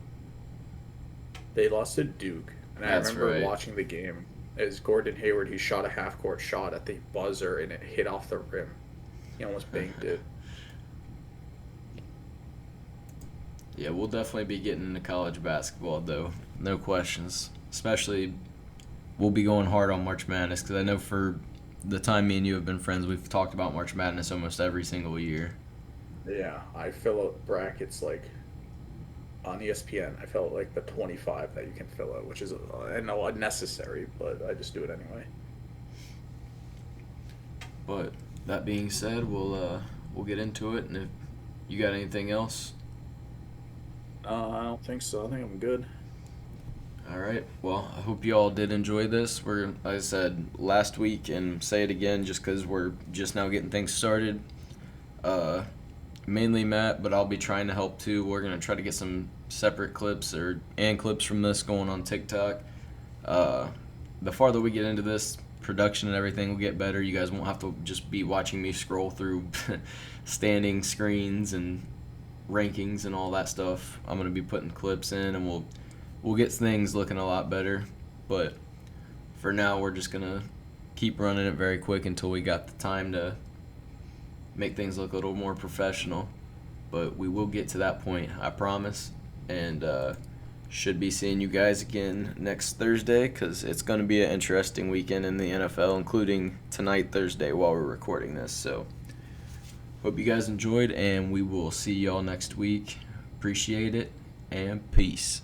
They lost to Duke, and I That's remember right. watching the game. As Gordon Hayward, he shot a half court shot at the buzzer, and it hit off the rim. He almost banked it. Yeah, we'll definitely be getting into college basketball, though. No questions. Especially, we'll be going hard on March Madness because I know for the time me and you have been friends, we've talked about March Madness almost every single year. Yeah, I fill out brackets like on ESPN. I fill out like the 25 that you can fill out, which is I know unnecessary, but I just do it anyway. But that being said, we'll get into it, and if you got anything else, I don't think so. I think I'm good. all right. Well, I hope you all did enjoy this. We're, like I said last week, and say it again, just because we're just now getting things started. Uh, Mainly Matt, but I'll be trying to help too. We're gonna try to get some separate clips and clips from this going on TikTok. Uh, the farther we get into this, production and everything will get better. You guys won't have to just be watching me scroll through standing screens and rankings and all that stuff. I'm gonna be putting clips in, and we'll get things looking a lot better. But for now, we're just gonna keep running it very quick until we got the time to make things look a little more professional. But we will get to that point, I promise. And should be seeing you guys again next Thursday because it's going to be an interesting weekend in the NFL, including tonight, Thursday, while we're recording this. So hope you guys enjoyed, and we will see y'all next week. Appreciate it, and peace.